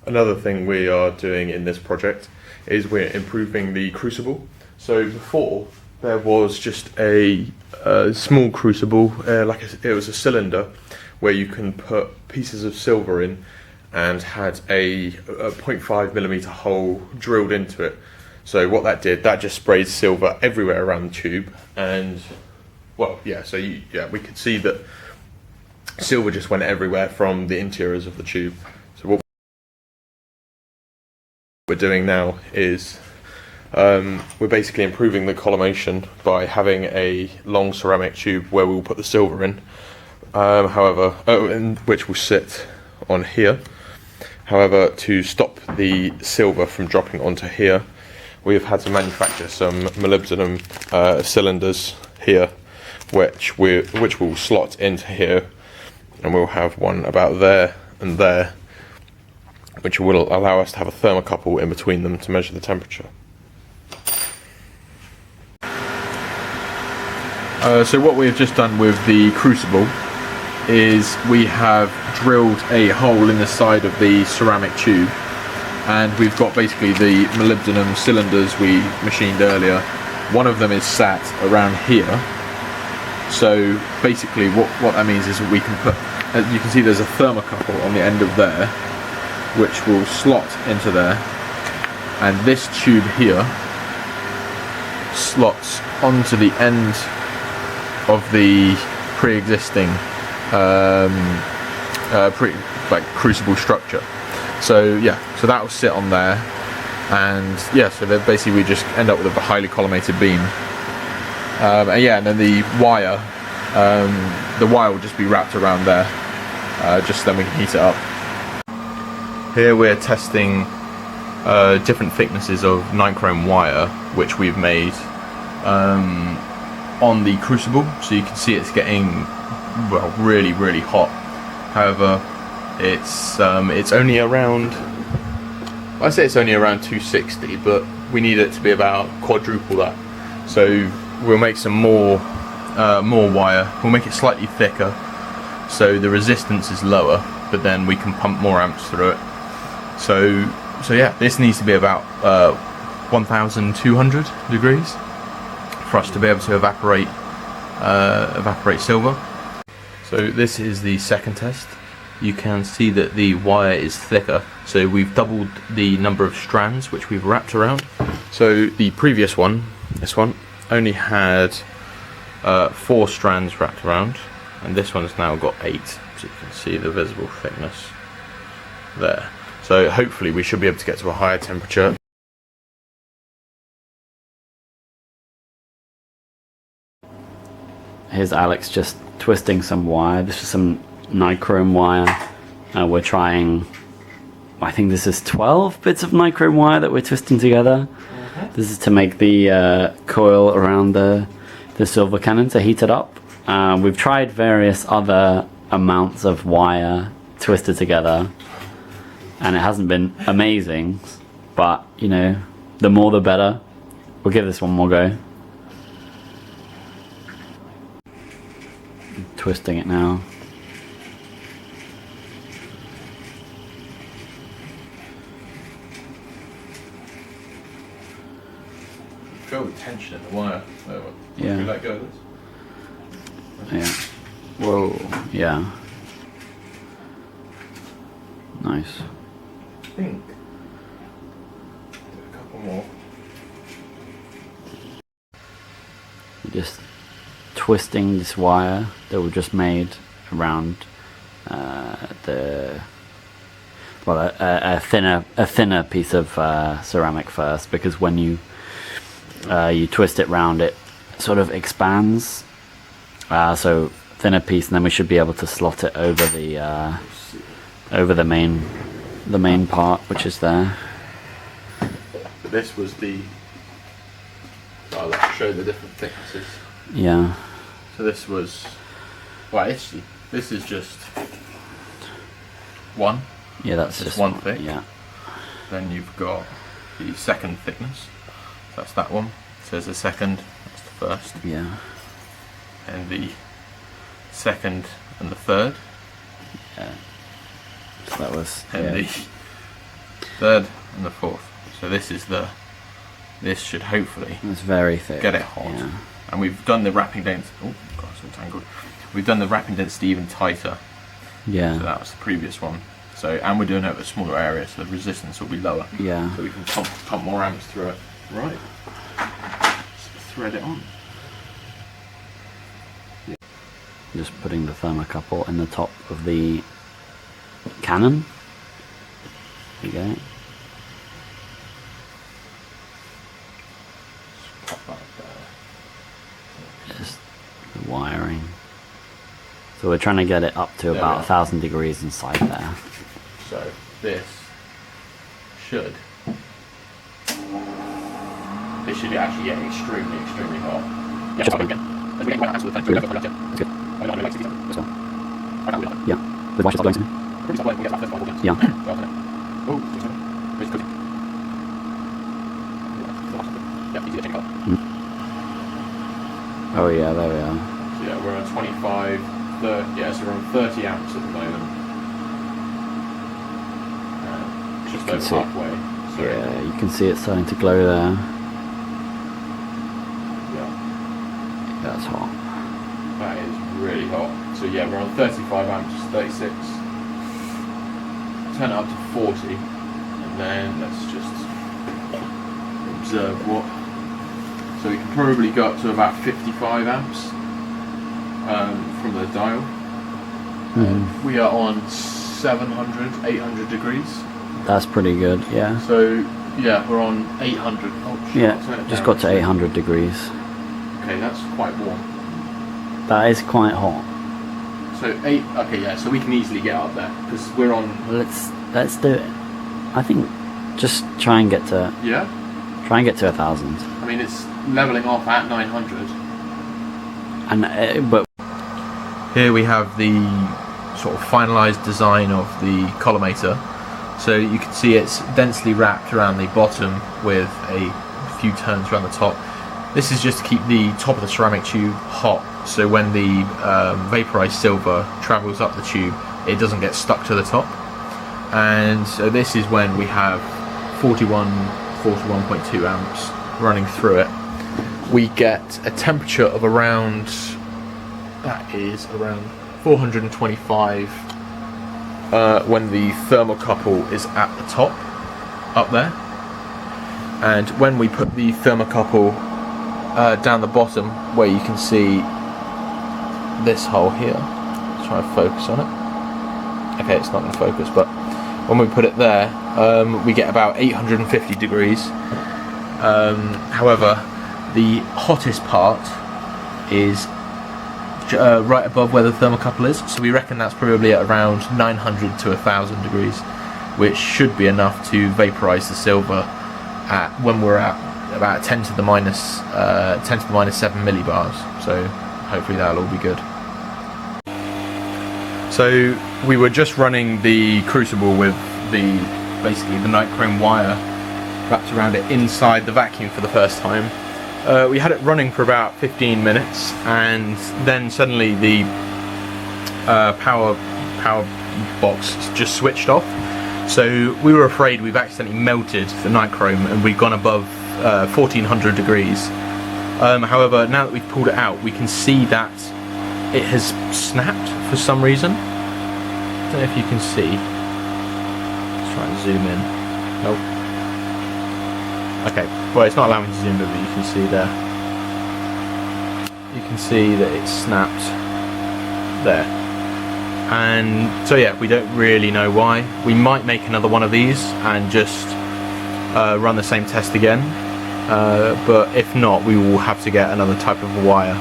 Another thing we are doing in this project is we're improving the crucible. So before there was just a small crucible, it was a cylinder where you can put pieces of silver in, and had a 0.5mm hole drilled into it. So what that did, that just sprayed silver everywhere around the tube, and well, yeah. So we could see that silver just went everywhere from the interiors of the tube. So what we're doing now is we're basically improving the collimation by having a long ceramic tube where we'll put the silver in, which will sit on here. However, to stop the silver from dropping onto here, we've had to manufacture some molybdenum cylinders here, which will slot into here, and we'll have one about there and there, which will allow us to have a thermocouple in between them to measure the temperature. So what we've just done with the crucible is we have drilled a hole in the side of the ceramic tube, and we've got basically the molybdenum cylinders we machined earlier. One of them is sat around here. So basically what that means is we can put, as you can see, there's a thermocouple on the end of there which will slot into there, and this tube here slots onto the end of the pre-existing crucible structure. So yeah, so that will sit on there, and yeah, so then basically we just end up with a highly collimated beam. And then the wire will just be wrapped around there, just so then we can heat it up. Here we're testing different thicknesses of nichrome wire, which we've made on the crucible, so you can see it's getting, well, really, really hot. However, it's only around, I say it's only around 260, but we need it to be about quadruple that. So we'll make some more wire. We'll make it slightly thicker, so the resistance is lower, but then we can pump more amps through it. So yeah, this needs to be about 1,200 degrees for us to be able to evaporate silver. So this is the second test. You can see that the wire is thicker, so we've doubled the number of strands which we've wrapped around. So the previous one, this one, only had 4 strands wrapped around, and this one's now got 8, so you can see the visible thickness there. So hopefully we should be able to get to a higher temperature. Here's Alex just twisting some wire. This is some nichrome wire. We're trying, I think this is 12 bits of nichrome wire that we're twisting together. This is to make the coil around the silver cannon to heat it up. We've tried various other amounts of wire twisted together, and it hasn't been amazing, but you know, the more the better. We'll give this one more go. Twisting it now. Feel the tension in the wire. Yeah. Can you let go of Yeah. this? Whoa. Yeah. Nice. I think. Do a couple more. Just twisting this wire that we just made around a thinner piece of ceramic first, because when you twist it round, it sort of expands. So thinner piece, and then we should be able to slot it over the main part, which is there. This was the. I'll show the different thicknesses. Yeah. So this was. Well, actually, this is just one. Yeah, that's just one thick. Yeah. Then you've got the second thickness. So that's that one. So there's the second. That's the first. Yeah. And the second and the third. Yeah. So that was. And yeah. third, and the fourth. So this should hopefully It's very thick. get it hot. Yeah. And we've done the wrapping density. Oh god, it's all tangled. We've done the wrapping density even tighter. Yeah. So that was the previous one. So, and we're doing it over a smaller area, so the resistance will be lower. Yeah. So we can pump more amps through it. Right. Let's thread it on. Just putting the thermocouple in the top of the cannon. There you go. Pop that there. Just the wiring. So we're trying to get it up to There about we are. 1,000 degrees inside there. So this should actually get extremely hot. Yeah, just again. As we get quite amps with the That's good. Yeah. The wires start going soon. Yeah. Oh yeah, there we are. So yeah, we're on 25, 30, yeah, so we're on 30 amps at the moment. Just can over see it. halfway. So Yeah, you can see it starting to glow there. yeah, That's hot. that is really hot. So yeah, we're on 35 amps, 36. Turn it up to 40, and then let's just observe what. So we can probably go up to about 55 amps from the dial. We are on 700, 800 degrees. That's pretty good, yeah. So yeah, we're on 800. Oh, shit, I'll turn Yeah, it just down. got to 800 degrees. Okay, that's quite warm. That is quite hot. So okay, yeah. So we can easily get up there because we're on. Let's do it. I think just try and get to Yeah. 1,000. I mean, it's leveling off at 900. And but Here we have the sort of finalised design of the collimator. So you can see it's densely wrapped around the bottom with a few turns around the top. This is just to keep the top of the ceramic tube hot, so when the vaporized silver travels up the tube, it doesn't get stuck to the top. And so this is when we have 41.2 amps running through it. We get a temperature of around, that is around 425 when the thermocouple is at the top, up there. And when we put the thermocouple down the bottom, where you can see this hole here, let's try and focus on it. Okay, it's not going to focus, but when we put it there, we get about 850 degrees. However, the hottest part is right above where the thermocouple is, so we reckon that's probably at around 900 to 1,000 degrees, which should be enough to vaporize the silver at when we're at about 10 to the minus 7 millibars. So hopefully that'll all be good. So we were just running the Crucible with basically the nichrome wire wrapped around it inside the vacuum for the first time. We had it running for about 15 minutes, and then suddenly the power box just switched off. So we were afraid we've accidentally melted the nichrome and we've gone above 1400 degrees. However, now that we've pulled it out, we can see that it has snapped for some reason. I don't know if you can see. Let's try and zoom in. Nope. Okay, well, it's not allowing me to zoom in, but you can see there. You can see that it's snapped there. And so yeah, we don't really know why. We might make another one of these and just run the same test again. But if not, we will have to get another type of wire